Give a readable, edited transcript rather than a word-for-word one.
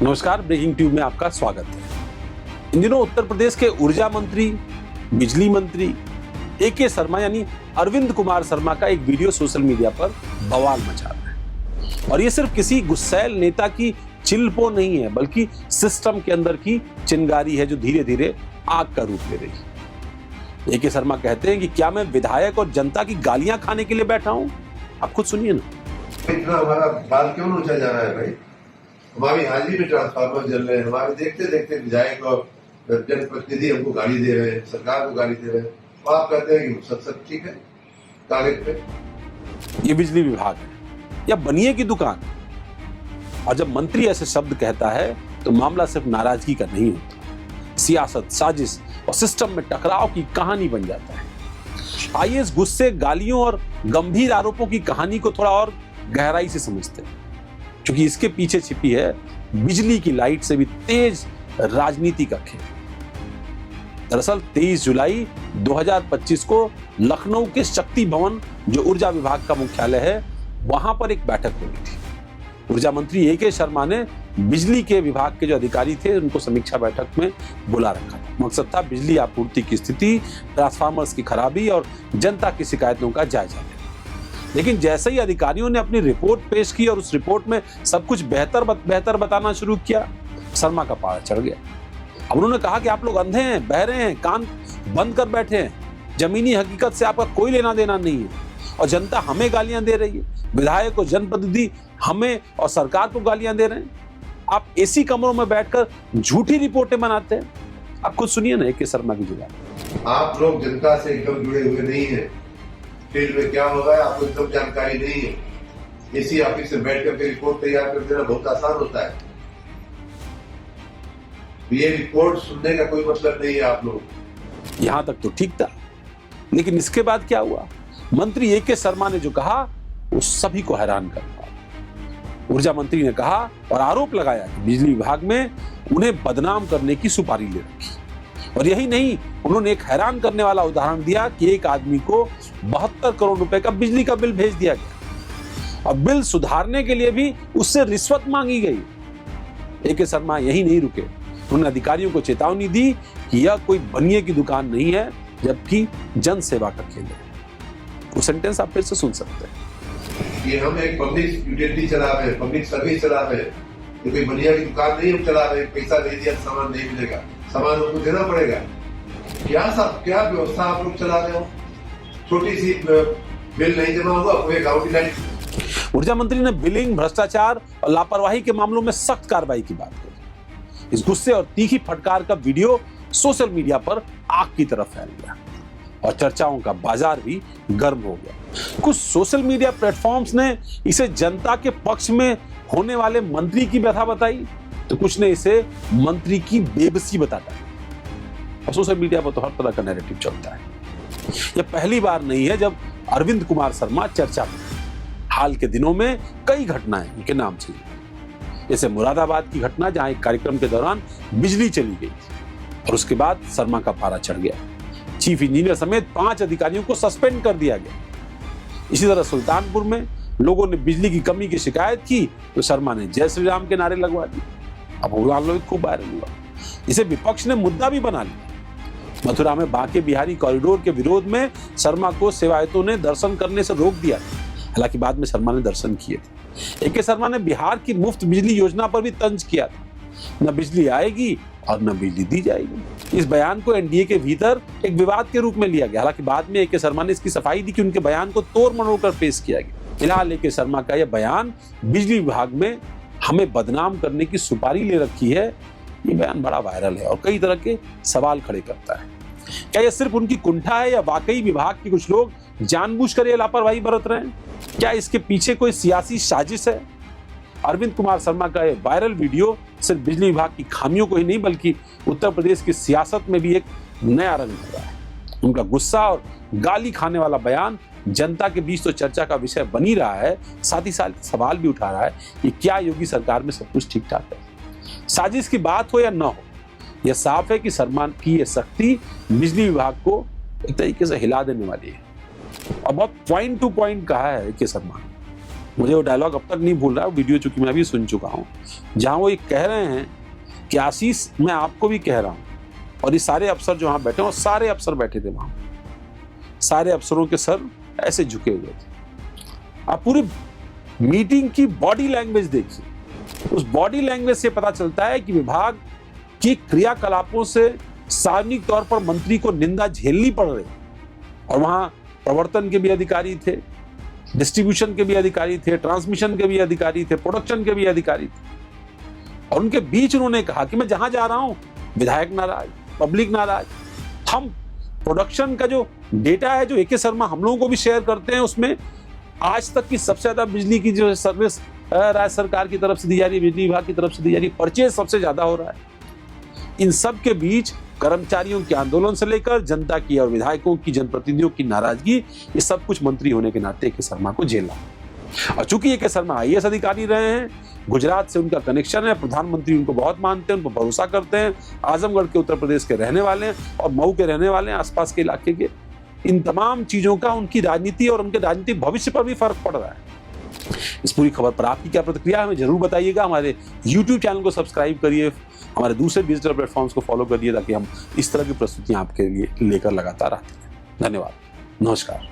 नमस्कार, breaking tube में आपका स्वागत है। इन दिनों उत्तर प्रदेश के ऊर्जा मंत्री, बिजली मंत्री AK शर्मा यानी अरविंद कुमार शर्मा का एक वीडियो सोशल मीडिया पर बवाल मचा रहा है। और ये सिर्फ किसी गुस्सैल नेता की चिल्पो नहीं है, बल्कि सिस्टम के अंदर की चिंगारी है जो धीरे धीरे आग का रूप ले रही है। AK शर्मा कहते हैं कि क्या मैं विधायक और जनता की गालियां खाने के लिए बैठा हूं? आप खुद सुनिए ना। इतना हमारा बाल क्यों ऊंचा जा रहा है भाई? हमारी हाजिरी में ट्रांसफार्मर जल रहे हैं, हमारे देखते देखते विधायक और जनप्रतिनिधि हमको गाली दे रहे हैं, सरकार को गाली दे रहे हैं। तो आप कहते हैं कि सब ठीक है कागज पे। ये बिजली विभाग है या बनिए की दुकान? और जब मंत्री ऐसे शब्द कहता है तो मामला सिर्फ नाराजगी का नहीं होता, सियासत, साजिश और सिस्टम में टकराव की कहानी बन जाता है। आइए इस गुस्से, गालियों और गंभीर आरोपों की कहानी को थोड़ा और गहराई से समझते हैं, क्योंकि इसके पीछे छिपी है बिजली की लाइट से भी तेज राजनीति का खेल। दरअसल 23 जुलाई 2025 को लखनऊ के शक्ति भवन, जो ऊर्जा विभाग का मुख्यालय है, वहां पर एक बैठक हुई थी। ऊर्जा मंत्री AK शर्मा ने बिजली के विभाग के जो अधिकारी थे उनको समीक्षा बैठक में बुला रखा था। मकसद था बिजली आपूर्ति की स्थिति, ट्रांसफार्मर्स की खराबी और जनता की शिकायतों का जायजा लेना। लेकिन जैसे ही अधिकारियों ने अपनी रिपोर्ट पेश की और उस रिपोर्ट में सब कुछ बेहतर बताना शुरू किया, शर्मा का पारा चढ़ गया। अब उन्होंने कहा कि आप लोग अंधे हैं, बहरे हैं, कान बंद कर बैठे हैं, जमीनी हकीकत से आपका कोई लेना देना नहीं है और जनता हमें गालियां दे रही है, विधायक और जनप्रतिनिधि हमें और सरकार को गालियां दे रहे हैं। आप AC कमरों में बैठकर झूठी रिपोर्टें बनाते हैं। आप खुद सुनिए ना AK शर्मा की जवाब। आप लोग जनता से एकदम जुड़े हुए नहीं है, फील्ड में क्या हो रहा है आपको एकदम जानकारी नहीं है। AC ऑफिस से बैठ करके रिपोर्ट तैयार कर देना बहुत आसान होता है। ये रिपोर्ट सुनने का कोई मतलब नहीं है आप लोग। यहां तक तो ठीक था, लेकिन इसके बाद क्या हुआ? मंत्री AK शर्मा ने जो कहा वो सभी को हैरान कर दिया। ऊर्जा मंत्री ने कहा और आरोप लगाया कि बिजली विभाग में उन्हें बदनाम करने की सुपारी ले रखी। और यही नहीं, उन्होंने एक हैरान करने वाला उदाहरण दिया कि एक आदमी को 72 करोड़ रुपए का बिजली का बिल भेज दिया गया और बिल सुधारने के लिए भी उससे रिश्वत मांगी गई। AK शर्मा यही नहीं रुके, उन्होंने अधिकारियों को चेतावनी दी कि यह कोई बनिए की दुकान नहीं है, जबकि जन सेवा का केंद्र है। वो सेंटेंस आप फिर से सुन सकते हैं। ये हम एक पब्लिक यूटिलिटी चला रहे हैं, पब्लिक सर्विस चला रहे हैं। ये कोई बनिया की दुकान नहीं हम चला रहे हैं। पैसा दे दिया सामान नहीं मिलेगा, सामान उनको देना पड़ेगा। क्या व्यवस्था आप लोग चला रहे हो? छोटी सी बिल नहीं जमा हुआ, कोई अकाउंट नहीं। ऊर्जा मंत्री ने बिलिंग, भ्रष्टाचार और लापरवाही के मामलों में सख्त कार्रवाई की बात करी। इस गुस्से और तीखी फटकार का वीडियो सोशल मीडिया पर आग की तरह फैल गया और चर्चाओं का बाजार भी गर्म हो गया। कुछ सोशल मीडिया प्लेटफॉर्म्स ने इसे जनता के पक्ष में होने वाले मंत्री की व्यथा बताई, तो कुछ ने इसे मंत्री की बेबसी बताया। और सोशल मीडिया पर तो हर तरह का नैरेटिव चलता है। यह पहली बार नहीं है जब अरविंद कुमार शर्मा चर्चा में। हाल के दिनों में कई घटनाएं उनके नाम से, जैसे मुरादाबाद की घटना, जहां एक कार्यक्रम के दौरान बिजली चली गई और उसके बाद शर्मा का पारा चढ़ गया। चीफ इंजीनियर समेत 5 अधिकारियों को सस्पेंड कर दिया गया। इसी तरह सुल्तानपुर में लोगों ने बिजली की कमी की शिकायत की तो शर्मा ने जय श्री राम के नारे लगवा दिए। अब वो खूब वायरल हुआ, इसे विपक्ष ने मुद्दा भी बना लिया। मथुरा में बांके बिहारी कॉरिडोर के विरोध में शर्मा को सेवायतों ने दर्शन करने से रोक दिया। हालांकि बाद में शर्मा ने दर्शन किए थे। AK शर्मा ने बिहार की मुफ्त बिजली योजना पर भी तंज किया था, न बिजली आएगी और न बिजली दी जाएगी। इस बयान को NDA के भीतर एक विवाद के रूप में लिया गया। हालांकि बाद में AK शर्मा ने इसकी सफाई दी कि उनके बयान को तोड़ मरोड़ कर पेश किया गया। फिलहाल AK शर्मा का यह बयान, बिजली विभाग में हमें बदनाम करने की सुपारी ले रखी है, ये बयान बड़ा वायरल है और कई तरह के सवाल खड़े करता है। क्या यह सिर्फ उनकी कुंठा है या वाकई विभाग के कुछ लोग जानबूझकर यह लापरवाही बरत रहे हैं? क्या इसके पीछे कोई सियासी साजिश है? अरविंद कुमार शर्मा का यह वायरल वीडियो सिर्फ बिजली विभाग की खामियों को ही नहीं, बल्कि उत्तर प्रदेश की सियासत में भी एक नया रंग भर रहा है। उनका गुस्सा और गाली खाने वाला बयान जनता के बीच तो चर्चा का विषय बनी रहा है, साथ ही साथ सवाल भी उठा रहा है कि क्या योगी सरकार में सब कुछ ठीक ठाक है? साजिश की बात हो या न हो, यह साफ है कि शर्मा की यह सख्ती बिजली विभाग को एक तरीके से हिला देने वाली है। और बहुत पॉइंट टू पॉइंट कहा है AK शर्मा। मुझे वो डायलॉग अब तक नहीं भूल रहा, वीडियो चूंकि मैं भी सुन चुका हूं, जहां वो ये कह रहे हैं कि आशीष मैं आपको भी कह रहा हूं, और ये सारे अफसर जो वहां बैठे, और सारे अफसर बैठे थे वहां, सारे अफसरों के सर ऐसे झुके हुए थे। आप पूरी मीटिंग की बॉडी लैंग्वेज देखिए, उस बॉडी लैंग्वेज से पता चलता है कि विभाग की क्रियाकलापों से सार्वजनिक तौर पर मंत्री को निंदा झेलनी पड़ रही। और वहां प्रवर्तन के भी अधिकारी थे, डिस्ट्रीब्यूशन के भी अधिकारी थे, ट्रांसमिशन के भी अधिकारी थे, प्रोडक्शन के भी अधिकारी थे, और उनके बीच उन्होंने कहा कि मैं जहां जा रहा हूं विधायक नाराज, पब्लिक नाराज, हम प्रोडक्शन का जो डेटा है जो ए.के. शर्मा हम लोगों को भी शेयर करते हैं, उसमें आज तक की सबसे ज्यादा बिजली की जो सर्विस राज्य सरकार की तरफ से दी जा रही है, बिजली विभाग की तरफ से दी जा रही है, परचेज सबसे ज्यादा हो रहा है। इन सब के बीच कर्मचारियों के आंदोलन से लेकर जनता की और विधायकों की, जनप्रतिनिधियों की नाराजगी, ये सब कुछ मंत्री होने के नाते ए.के. शर्मा को झेला। और चूंकि ए.के. शर्मा आईएएस अधिकारी रहे हैं, गुजरात से उनका कनेक्शन है, प्रधानमंत्री उनको बहुत मानते हैं, उनको भरोसा करते हैं, आजमगढ़ के उत्तर प्रदेश के रहने वाले हैं और मऊ के रहने वाले हैं, आसपास के इलाके के, इन तमाम चीजों का उनकी राजनीति और उनके राजनीतिक भविष्य पर भी फर्क पड़ रहा है। इस पूरी खबर पर आपकी क्या प्रतिक्रिया है, हमें जरूर बताइएगा। हमारे YouTube चैनल को सब्सक्राइब करिए, हमारे दूसरे डिजिटल प्लेटफॉर्म्स को फॉलो करिए, ताकि हम इस तरह की प्रस्तुतियां आपके लिए लेकर लगातार आते हैं। धन्यवाद, नमस्कार।